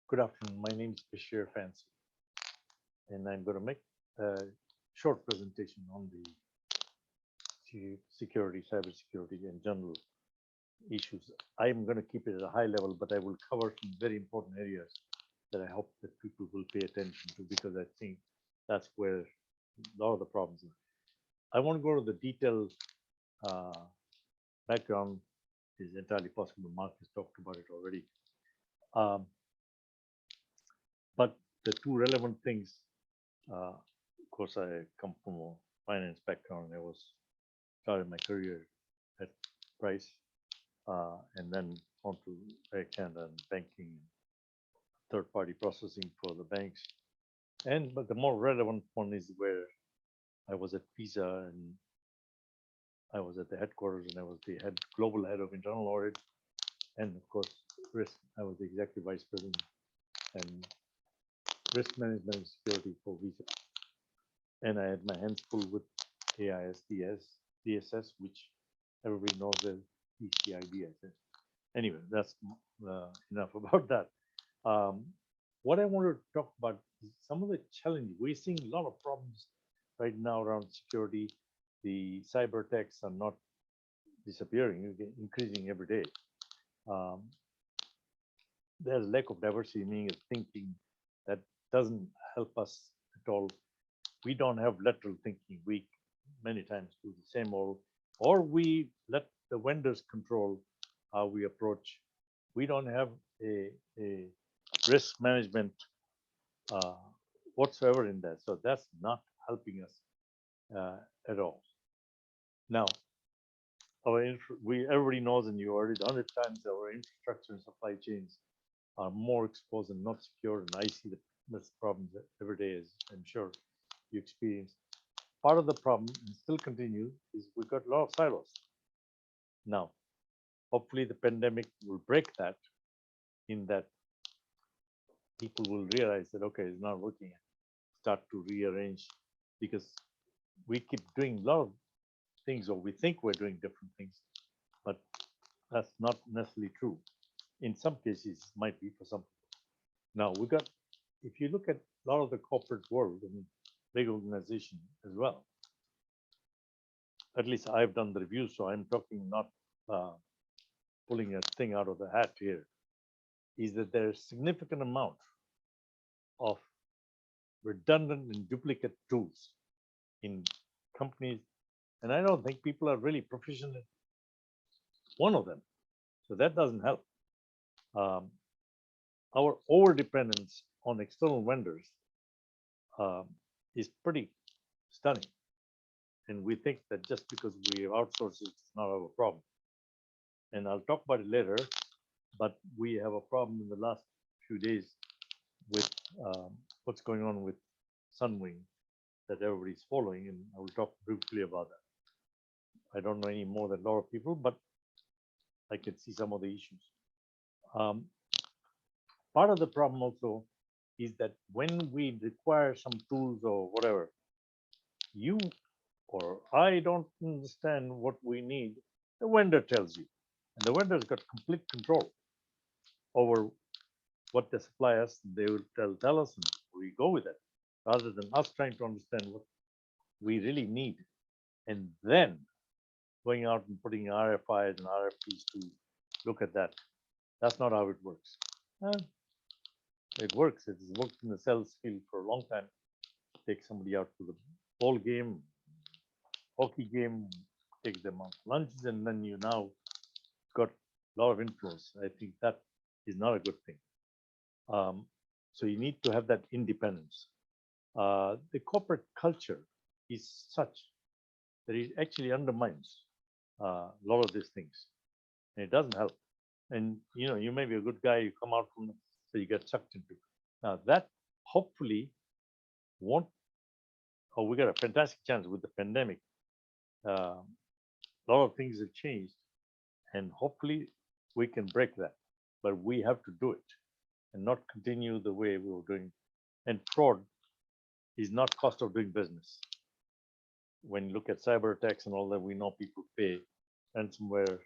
Good afternoon. My name is Bashir Fancy, and I'm going to make a short presentation on the security, cybersecurity, and general issues. I'm going to keep it at a high level, but I will cover some very important areas that I hope that people will pay attention to because I think that's where a lot of the problems are. I want to go to the detailed uh, background. Is entirely possible. Mark has talked about it already. Um, but the two relevant things, of course, I come from a finance background. I was started my career at Price, and then on to Air Canada and banking, third-party processing for the banks. And but the more relevant one is where I was at Visa, and I was at the headquarters, and I was the global head of internal audit, and of course risk. I was the executive vice president and risk management and security for Visa. And I had my hands full with AISDS, DSS, which everybody knows as PCI DSS. Anyway, that's enough about that. What I want to talk about is some of the challenges. We're seeing a lot of problems right now around security. The cyber attacks are not disappearing, increasing every day. There's a lack of diversity, meaning thinking that doesn't help us at all. We don't have lateral thinking. We many times do the same old, or we let the vendors control how we approach. We don't have a risk management whatsoever in that. So that's not helping us at all. Now, everybody knows, and you heard it 100 times, our infrastructure and supply chains are more exposed and not secure. And I see the problems every day, as I'm sure you experience. Part of the problem, and still continue, is we've got a lot of silos. Now, hopefully the pandemic will break that, in that people will realize that, okay, it's not working, start to rearrange, because we keep doing a lot of things, or we think we're doing different things, but that's not necessarily true. In some cases, it might be for some people. Now, we got, if you look at a lot of the corporate world and big organization as well, at least I've done the review, so I'm talking not pulling a thing out of the hat here, is that there's significant amount of redundant and duplicate tools in companies, and I don't think people are really proficient in one of them, so that doesn't help. Our over dependence on external vendors is pretty stunning, and we think that just because we outsource it's not our problem. And I'll talk about it later, but we have a problem in the last few days with what's going on with Sunwing that everybody's following, and I will talk briefly about that. I don't know any more than a lot of people, but I can see some of the issues. Part of the problem also is that when we require some tools or whatever, you or I don't understand what we need, the vendor tells you. And the vendor's got complete control over what they supply us. They will tell us, and we go with it, rather than us trying to understand what we really need, and then going out and putting RFIs and RFPs to look at that. That's not how it works. It works. It's worked in the sales field for a long time. Take somebody out to the ball game, hockey game, take them out to lunches, and then you now got a lot of influence. I think that is not a good thing. So you need to have that independence. The corporate culture is such that it actually undermines a lot of these things, and it doesn't help. And you may be a good guy, you come out from, so you get sucked into. Now that hopefully won't. Oh, we got a fantastic chance with the pandemic. A lot of things have changed, and hopefully we can break that. But we have to do it and not continue the way we were doing. And fraud is not cost of doing business. When you look at cyber attacks and all that, we know people pay ransomware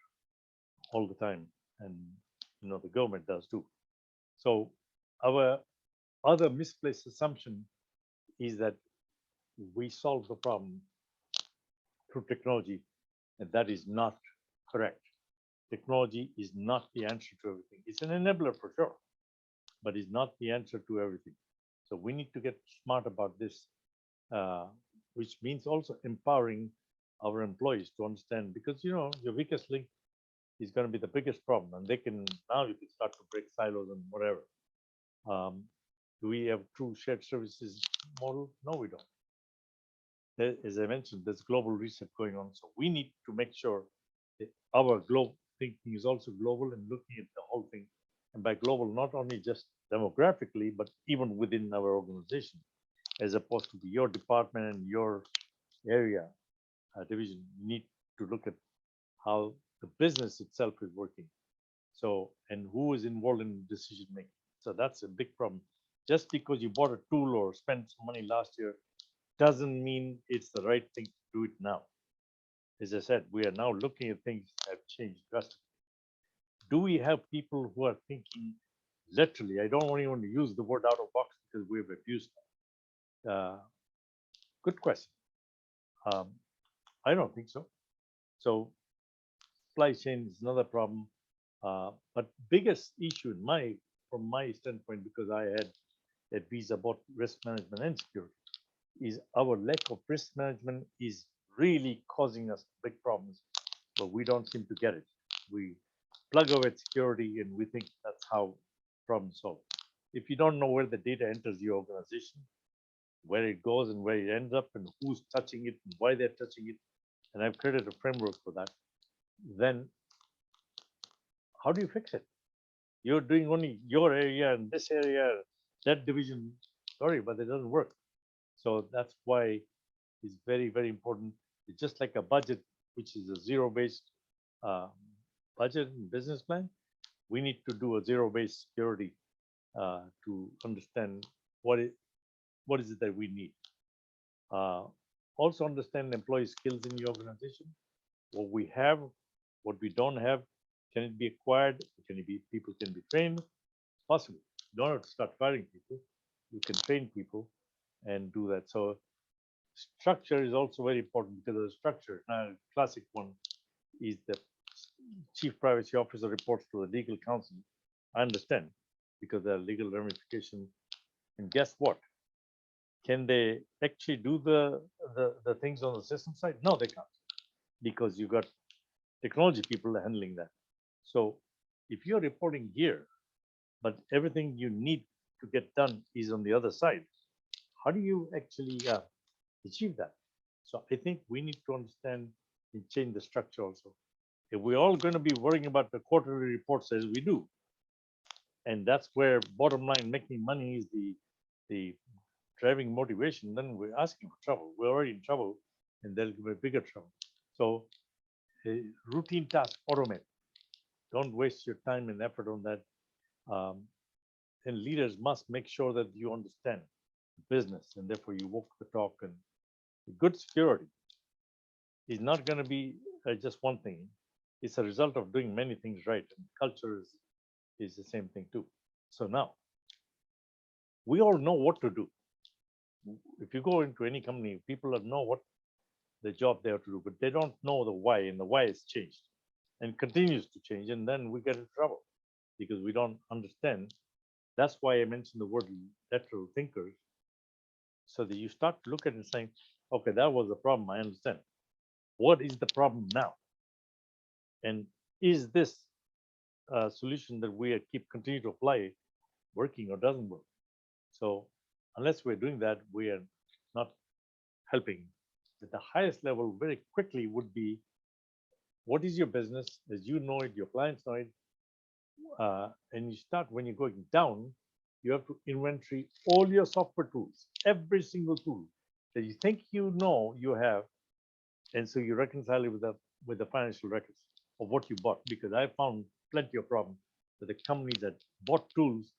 all the time, and the government does too. So Our other misplaced assumption is that we solve the problem through technology, and that is not correct. Technology is not the answer to everything. It's an enabler for sure, but it's not the answer to everything. So we need to get smart about this, uh, which means also empowering our employees to understand, because your weakest link is going to be the biggest problem, and they can now you can start to break silos and whatever. Um, do we have true shared services model? No, we don't. As I mentioned, there's global reset going on, so we need to make sure that our global thinking is also global and looking at the whole thing. And by global, not only just demographically, but even within our organization, as opposed to your department and your area division. You need to look at how the business itself is working. So, and who is involved in decision making. So that's a big problem. Just because you bought a tool or spent some money last year doesn't mean it's the right thing to do it now. As I said, we are now looking at things that have changed drastically. Do we have people who are thinking literally? I don't even want to use the word out of box because we've abused it. Good question. Um, I don't think so. So supply chain is another problem. But biggest issue from my standpoint, because I had a visa about risk management and security, is our lack of risk management is really causing us big problems, but we don't seem to get it. We plug away at security and we think that's how problems solved. If you don't know where the data enters the organization, where it goes and where it ends up and who's touching it and why they're touching it, and I've created a framework for that, then how do you fix it? You're doing only your area and this area, that division. Sorry, but it doesn't work. So that's why it's very, very important. It's just like a budget, which is a zero-based uh, budget and business plan. We need to do a zero-based security to understand what is it that we need. Uh, Also understand employee skills in your organization, what we have, what we don't have. Can it be acquired? Can it be people can be trained? Possible. You don't have to start firing people. You can train people and do that. So structure is also very important because of the structure. Now, classic one is the chief privacy officer reports to the legal counsel. I understand because there are legal ramifications. And guess what? Can they actually do the things on the system side? No, they can't because you got technology people handling that. So if you're reporting here, but everything you need to get done is on the other side, how do you actually achieve that? So I think we need to understand and change the structure also. If we're all going to be worrying about the quarterly reports as we do, and that's where bottom line making money is the driving motivation, then we're asking for trouble. We're already in trouble, and there'll be bigger trouble. So routine task automate. Don't waste your time and effort on that. Um, and leaders must make sure that you understand business and therefore you walk the talk. And good security is not going to be just one thing. It's a result of doing many things right. And culture is the same thing too. So now we all know what to do. If you go into any company, people know what the job they have to do, but they don't know the why, and the why has changed and continues to change. And then we get in trouble because we don't understand. That's why I mentioned the word lateral thinkers, so that you start to look at it and saying, okay, that was the problem. I understand. What is the problem now? And is this solution that we keep continue to apply working or doesn't work? So unless we're doing that, we are not helping. At the highest level, very quickly would be, what is your business as you know it, your clients know it, and you start when you're going down, you have to inventory all your software tools, every single tool that you think you know you have, and so you reconcile it with the financial records of what you bought. Because I found plenty of problems with the companies that bought tools,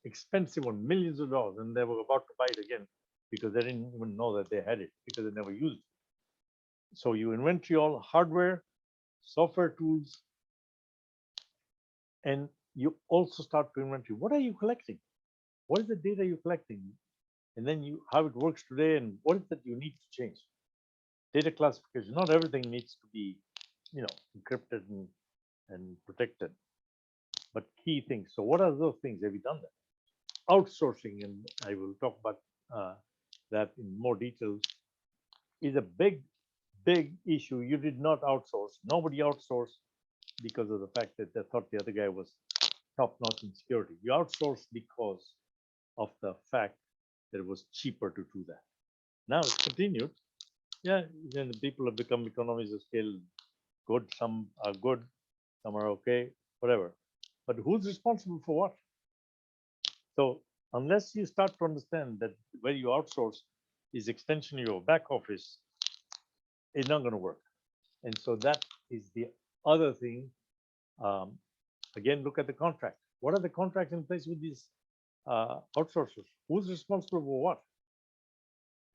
expensive one, millions of dollars, and they were about to buy it again because they didn't even know that they had it because they never used it. So you inventory all hardware, software tools, and you also start to inventory. What are you collecting? What is the data you're collecting? And then you how it works today and what is that you need to change? Data classification. Not everything needs to be, encrypted and protected, but key things. So what are those things? Have you done that? Outsourcing, and I will talk about uh, that in more details, is a big, big issue. You did not outsource. Nobody outsourced because of the fact that they thought the other guy was top notch in security. You outsourced because of the fact that it was cheaper to do that. Now it's continued. Yeah, then the people have become economies of scale. Good, some are good, some are okay, whatever. But who's responsible for what? So unless you start to understand that where you outsource is extension of your back office, it's not going to work. And so that is the other thing. Um, Again, look at the contract. What are the contracts in place with these outsourcers? Who's responsible for what?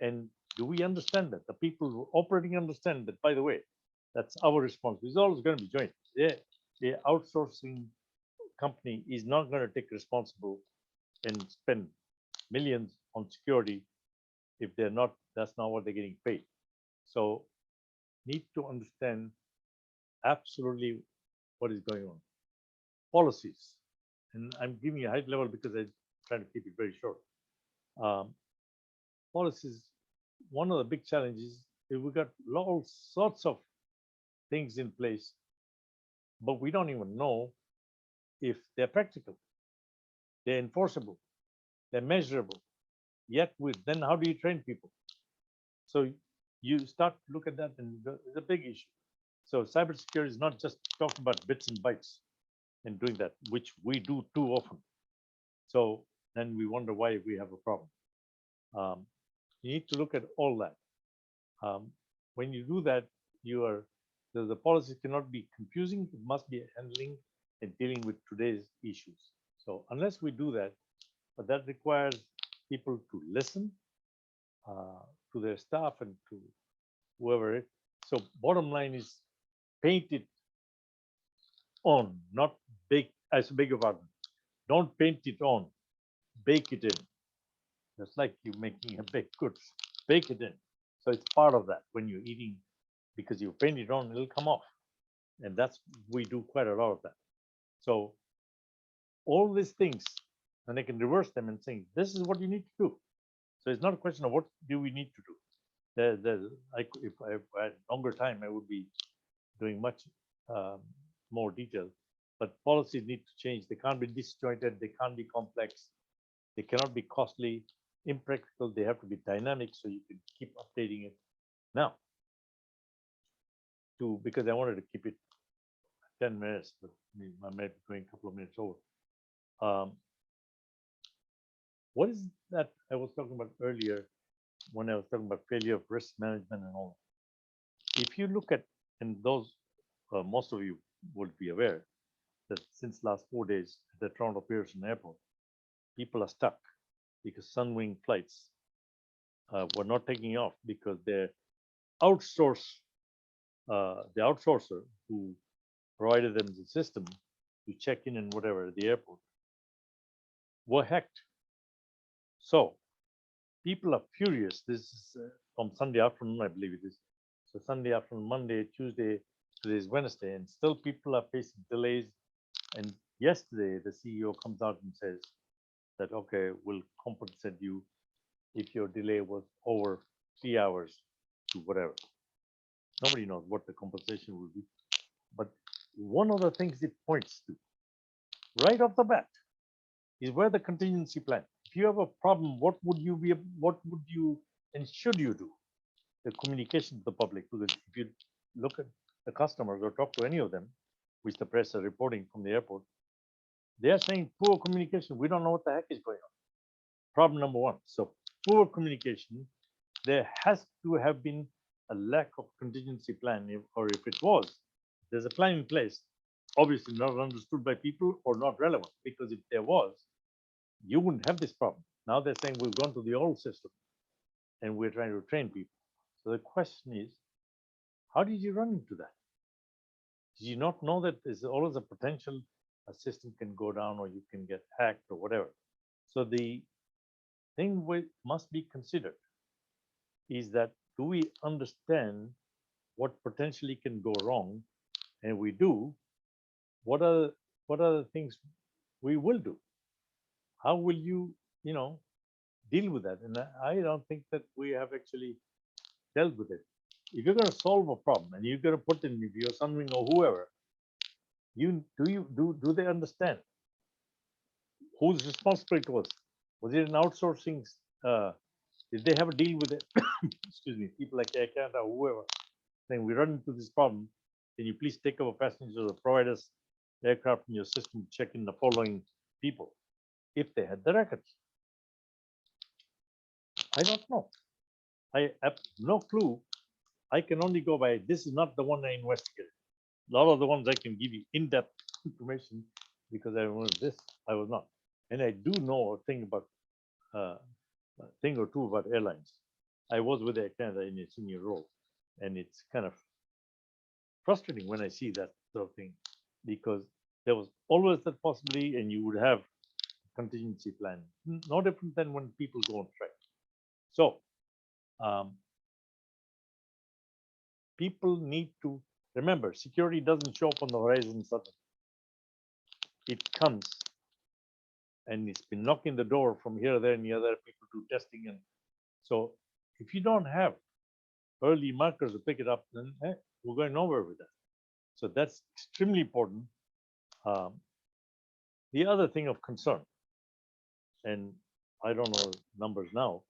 And do we understand that? The people who are operating understand that, by the way, that's our responsibility. It's always going to be joint. The outsourcing company is not going to take responsible and spend millions on security if they're not, that's not what they're getting paid. So need to understand absolutely what is going on. Policies, and I'm giving you a high level because I'm trying to keep it very short. Um, Policies, one of the big challenges is we got all sorts of things in place, but we don't even know if they're practical, they're enforceable, they're measurable. Yet, with then how do you train people? So you start to look at that, and it's a big issue. So cybersecurity is not just talking about bits and bytes and doing that, which we do too often. So then we wonder why we have a problem. You need to look at all that. When you do that, the policy cannot be confusing. It must be handling and dealing with today's issues. So unless we do that, but that requires people to listen uh, to their staff and to whoever it. So bottom line is paint it on, not bake. As a beg your pardon, don't paint it on, bake it in. Just like you making a baked goods, bake it in. So it's part of that when you're eating, because you paint it on, it'll come off. And that's, we do quite a lot of that. So all these things, and I can reverse them and saying, this is what you need to do. So it's not a question of what do we need to do. If I had longer time, I would be doing much um, more detail. But policies need to change. They can't be disjointed. They can't be complex. They cannot be costly, impractical. They have to be dynamic so you can keep updating it. Now, because I wanted to keep it 10 minutes, but I might be going a couple of minutes over. Um, what is that I was talking about earlier when I was talking about failure of risk management and all? If you look at, and those, most of you would be aware that since last 4 days at the Toronto Pearson Airport, people are stuck because Sunwing flights were not taking off because the outsourcer who provided them the system to check in and whatever at the airport were hacked. So people are furious. This is from Sunday afternoon, I believe it is. So Sunday afternoon, Monday, Tuesday, today is Wednesday, and still people are facing delays. And yesterday, the CEO comes out and says that, okay, we'll compensate you if your delay was over 3 hours to whatever. Nobody knows what the compensation will be. But one of the things it points to right off the bat is where the contingency plan. If you have a problem, what would you and should you do? The communication to the public. Because if you look at the customers or talk to any of them, which the press are reporting from the airport, they are saying poor communication. We don't know what the heck is going on. Problem number one. So poor communication. There has to have been a lack of contingency plan, or if it was, there's a plan in place, obviously not understood by people or not relevant, because if there was, you wouldn't have this problem. Now they're saying we've gone to the old system and we're trying to train people. So the question is, how did you run into that? Did you not know that there's always a potential a system can go down or you can get hacked or whatever? So the thing we must be considered is that do we understand what potentially can go wrong? And if we do, what are what are the things we will do? How will you, you know, deal with that? And I don't think that we have actually dealt with it. If you're going to solve a problem and you're going to put in your son or whoever, you do they understand whose responsibility it was? Was it an outsourcing? Uh, did they have a deal with it? Excuse me, people like Air Canada or whoever saying we run into this problem. Can you please take over passengers or provide us aircraft in your system to check in the following people? If they had the records, I don't know. I have no clue. I can only go by this is not the one I investigated. A lot of the ones I can give you in-depth information because I was this, I was not. And I do know a thing about uh, a thing or two about airlines. I was with Air Canada in a senior role, and it's kind of frustrating when I see that sort of thing because there was always that possibility, and you would have contingency plan. No different than when people go on strike. So um, people need to remember security doesn't show up on the horizon suddenly. It comes and it's been knocking the door from here, there, and the other. People do testing, and so if you don't have early markers to pick it up, then we're going nowhere with that. So that's extremely important. Um, the other thing of concern, and I don't know numbers now,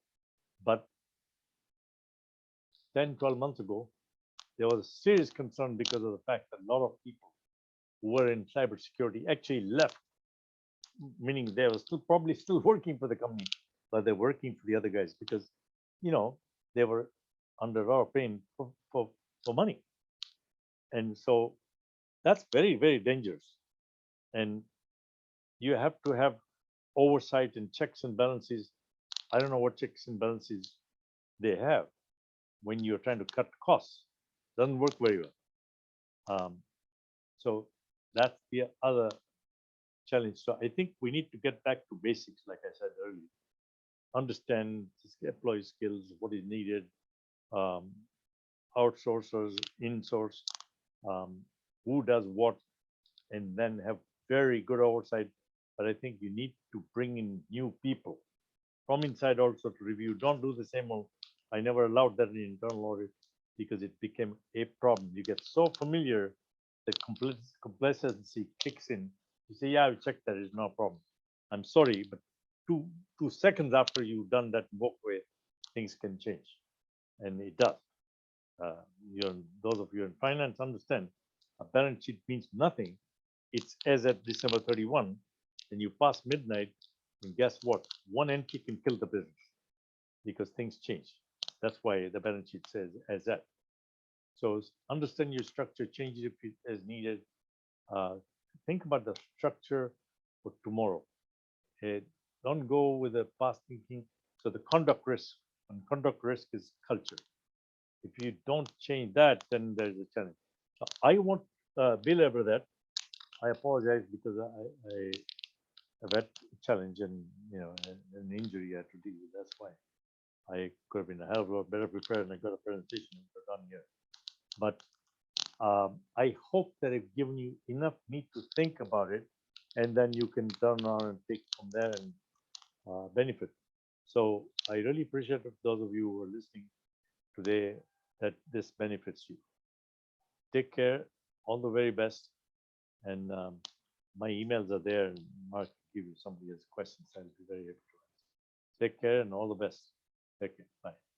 but 10, 12 months ago, there was serious concern because of the fact that a lot of people who were in cybersecurity actually left, meaning they were still probably still working for the company, but they're working for the other guys because, you know, they were under a lot of pain for money. And so that's very, very dangerous. And you have to have oversight and checks and balances. I don't know what checks and balances they have when you're trying to cut costs. Doesn't work very well. So that's the other challenge. So I think we need to get back to basics, like I said earlier. Understand employee skills, what is needed, um, outsourcers, in-source, um, who does what, and then have very good oversight. But I think you need to bring in new people from inside also to review. Don't do the same old. I never allowed that in internal audit because it became a problem. You get so familiar that complacency kicks in. You say, yeah, I will check that. It's no problem. I'm sorry, but two seconds after you've done that walkway, things can change. And it does. Those of you in finance understand a balance sheet means nothing. It's as at December 31, and you pass midnight, and guess what? One entry can kill the business because things change. That's why the balance sheet says as that. So understand your structure, change it if it is needed. Uh, think about the structure for tomorrow. Don't go with the past thinking. So the conduct risk, and conduct risk is culture. If you don't change that, then there's a challenge. So I won't belabor that. I apologize because I have had a challenge and an injury I had to deal with. That's why I could have been a hell of a lot better prepared and I got a presentation done here. But I hope that I've given you enough meat to think about it, and then you can turn around and take from there and benefit. So I really appreciate those of you who are listening today that this benefits you. Take care, all the very best, and my emails are there, and Mark will give you somebody else's questions. I'll be very happy to answer. Take care and all the best. Take care. Bye.